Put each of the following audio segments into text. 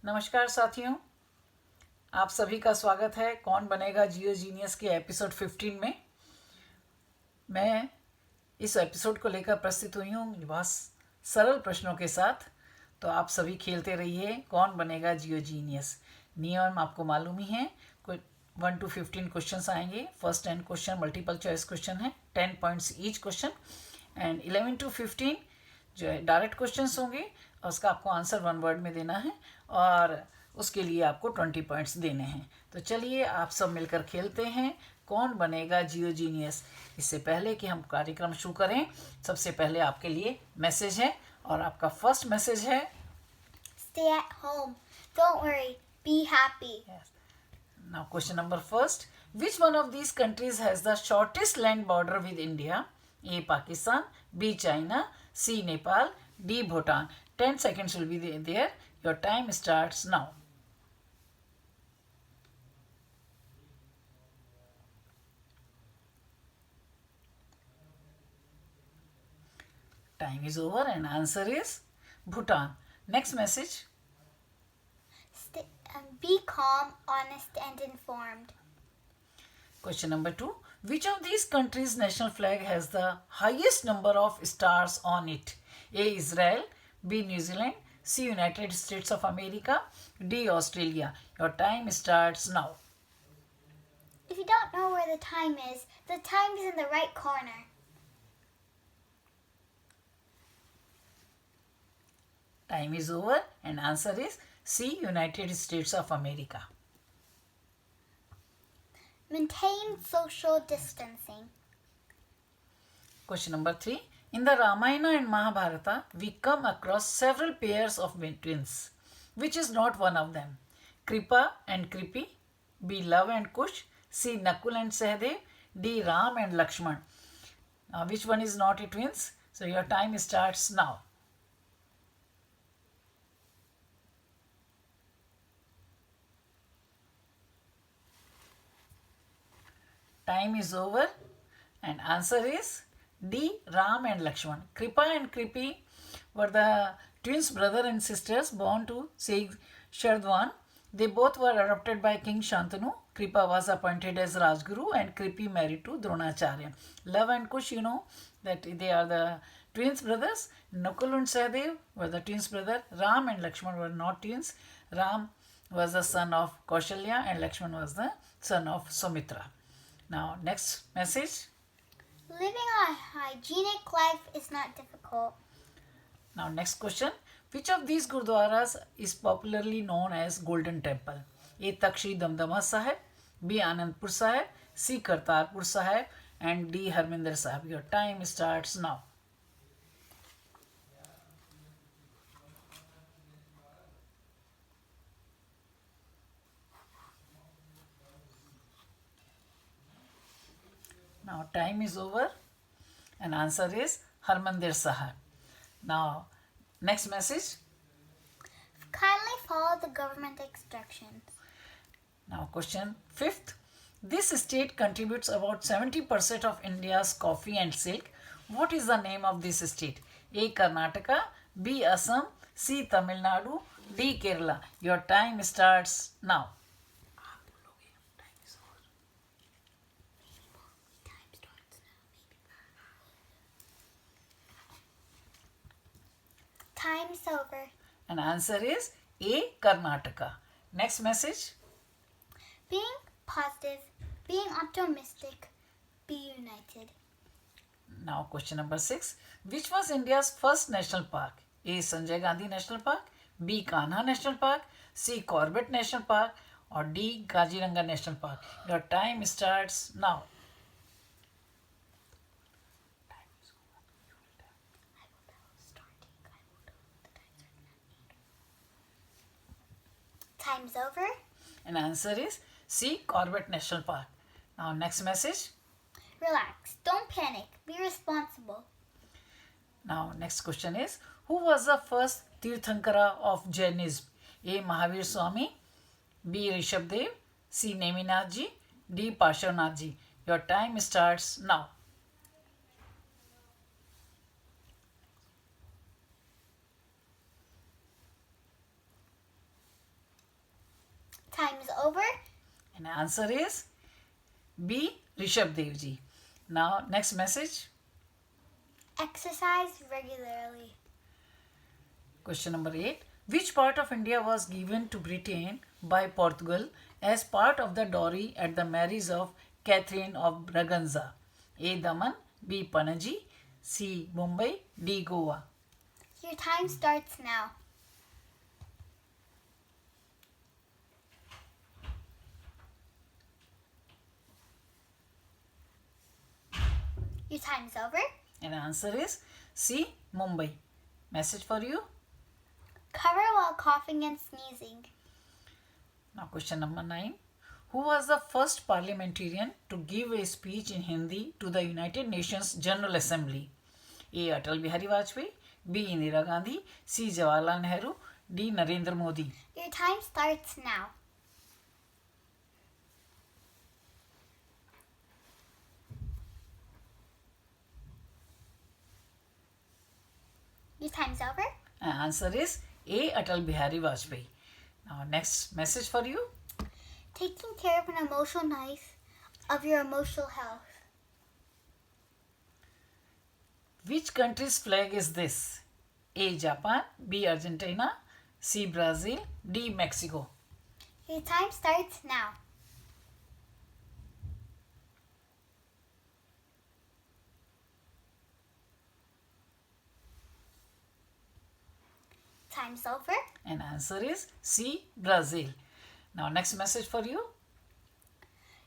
नमस्कार साथियों, आप सभी का स्वागत है कौन बनेगा जियो जीनियस के एपिसोड 15 में। मैं इस एपिसोड को लेकर प्रस्तुत हुई हूँ बहुत सरल प्रश्नों के साथ। तो आप सभी खेलते रहिए कौन बनेगा जियो जीनियस। नियम आपको मालूम ही है, कोई 1 to 15 क्वेश्चंस आएंगे। First 10 question multiple choice question है, 10 points each question. And 11 to 15 जो है डायरेक्ट क्वेश्चंस होंगे और उसका आपको आंसर 1 वर्ड में देना है और उसके लिए आपको 20 पॉइंट्स देने हैं। तो चलिए आप सब मिलकर खेलते हैं कौन बनेगा जियो जीनियस। इससे पहले कि हम कार्यक्रम शुरू करें, सबसे पहले आपके लिए मैसेज है और आपका फर्स्ट मैसेज है Stay at home. Don't worry. Be happy. Now question number first, which one of these countries has the shortest land border with India? A. Pakistan, B. China, C. Nepal, D. Bhutan. 10 seconds will be there. Your time starts now. Time is over and answer is Bhutan. Next message. Be calm, honest, and informed. Question number 2. Which of these countries' national flag has the highest number of stars on it? A. Israel, B. New Zealand, C. United States of America, D. Australia. Your time starts now. If you don't know where the time is in the right corner. Time is over and answer is C. United States of America. Maintain social distancing. Question number 3. In the Ramayana and Mahabharata, we come across several pairs of twins. Which is not one of them? Kripa and Kripi, B. Love and Kush, C. Nakul and Sahadev, D. Ram and Lakshman. Which one is not a twins? So your time starts now. Time is over and answer is D. Ram and Lakshman. Kripa and Kripi were the twins brother and sisters born to Sheikh Shardwan. They both were adopted by King Shantanu. Kripa was appointed as Rajguru and Kripi married to Dronacharya. Love and Kush, you know that they are the twins brothers. Nakul and Sahadev were the twins brother. Ram and Lakshman were not twins. Ram was the son of Kaushalya and Lakshman was the son of Sumitra. Now, next message. Living a hygienic life is not difficult. Now, next question. Which of these gurdwaras is popularly known as Golden Temple? A. Takht Sri Damdama Sahib, B. Anandpur Sahib, C. Kartarpur Sahib, and D. Harminder Sahib. Your time starts now. Now, time is over and answer is Harmandir Sahib. Now, next message. Kindly follow the government instructions. Now, question 5th. This state contributes about 70% of India's coffee and silk. What is the name of this state? A. Karnataka, B. Assam, C. Tamil Nadu, D. Kerala. Your time starts now. Time's over. And answer is A. Karnataka. Next message. Being positive, being optimistic, be united. Now, question number 6. Which was India's first national park? A. Sanjay Gandhi National Park, B. Kanha National Park, C. Corbett National Park, or D. Kaziranga National Park. Your time starts now. Time's over. And answer is C. Corbett National Park. Now, next message. Relax. Don't panic. Be responsible. Now, next question is, who was the first Tirthankara of Jainism? A. Mahavir Swami, B. Rishabdev, C. Neminathji, D. Parshvanathji. Your time starts now. over? And answer is B. Rishabh Dev ji. Now next message. Exercise regularly. Question number 8. Which part of India was given to Britain by Portugal as part of the dowry at the marriage of Catherine of Braganza? A. Daman, B. Panaji, C. Mumbai, D. Goa. Your time starts now. Your time is over. And answer is C. Mumbai. Message for you. Cover while coughing and sneezing. Now question number 9. Who was the first parliamentarian to give a speech in Hindi to the United Nations General Assembly? A. Atal Bihari Vajpayee, B. Indira Gandhi, C. Jawaharlal Nehru, D. Narendra Modi. Your time starts now. Your time's over. And answer is A. Atal Bihari Vajpayee. Now next message for you. Taking care of an emotional life of your emotional health. Which country's flag is this? A. Japan, B. Argentina, C. Brazil, D. Mexico. Your time starts now. Time's over. And answer is C. Brazil. Now next message for you.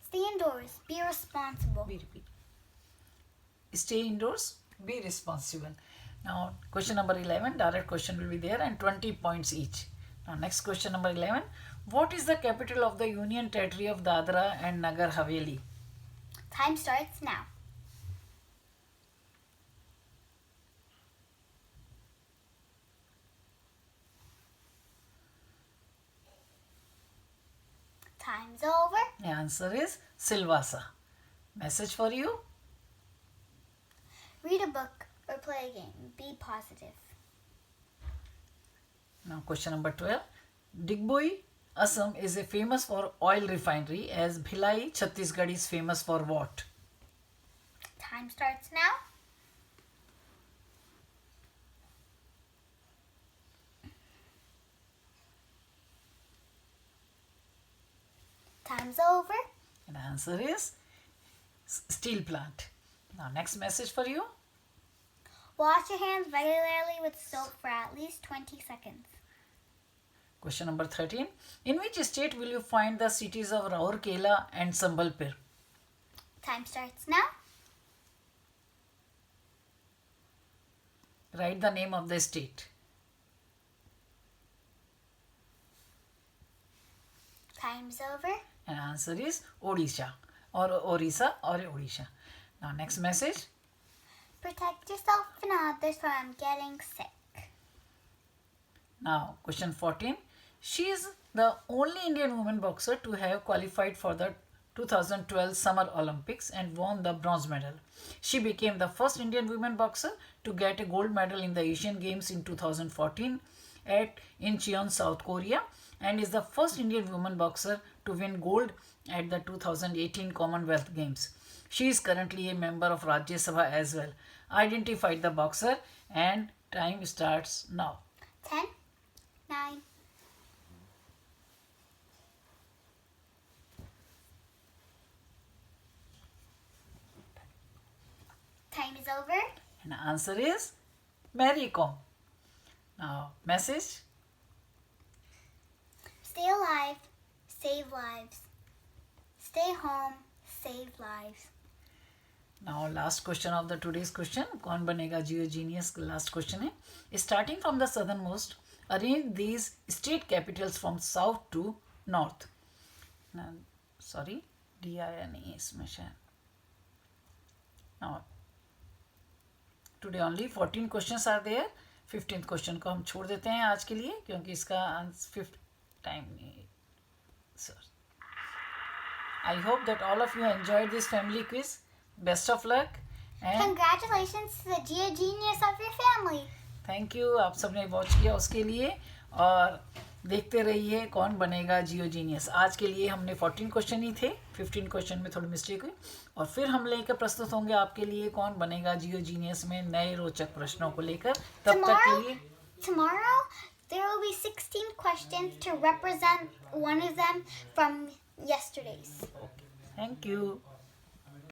Stay indoors. Be responsible. Repeat. Stay indoors. Be responsible. Now question number 11. Direct question will be there and 20 points each. Now next question number 11. What is the capital of the Union Territory of Dadra and Nagar Haveli? Time starts now. Time's over. The answer is Silvassa. Message for you. Read a book or play a game. Be positive. Now question number 12. Digboi, Assam is a famous for oil refinery as Bhilai, Chhattisgarh is famous for what? Time starts now. Time's over. And the answer is steel plant. Now next message for you. Wash your hands regularly with soap for at least 20 seconds. Question number 13. In which state will you find the cities of Rourkela and Sambalpur? Time starts now. Write the name of the state. Time's over. And answer is Odisha or Orissa or Odisha. Now next message. Protect yourself and others from getting sick. Now question 14. She is the only Indian woman boxer to have qualified for the 2012 Summer Olympics and won the bronze medal. She became the first Indian woman boxer to get a gold medal in the Asian Games in 2014 at Incheon, South Korea, and is the first Indian woman boxer to win gold at the 2018 Commonwealth Games. She is currently a member of Rajya Sabha as well. Identify the boxer and time starts now. 10, 9, time is over. And the answer is Mary Kom. Now message. Stay alive, save lives. Stay home, save lives. Now last question of the today's question. कौन बनेगा जियो genius? Last question है. Starting from the southernmost, arrange these state capitals from south to north. Now, sorry, DINE इसमें शायद. Now today only 14 questions are there. 15th question को हम छोड़ देते हैं आज के लिए क्योंकि इसका फिफ्थ टाइम नहीं. Sir, I hope that all of you enjoyed this family quiz. Best of luck and Congratulations to the Geo Genius of your family. Thank you. आप सबने वॉच किया उसके लिए और देखते रहिए कौन बनेगा जियो जीनियस। आज के लिए हमने 14 क्वेश्चन ही थे, 15 क्वेश्चन में थोड़ी मिस्टेक हुई, और फिर हम लेकर प्रस्तुत होंगे आपके लिए कौन बनेगा जियो जीनियस में नए रोचक प्रश्नों को लेकर। तब तक के लिए Tomorrow there will be 16 questions to represent one of them from yesterday's. Thank you.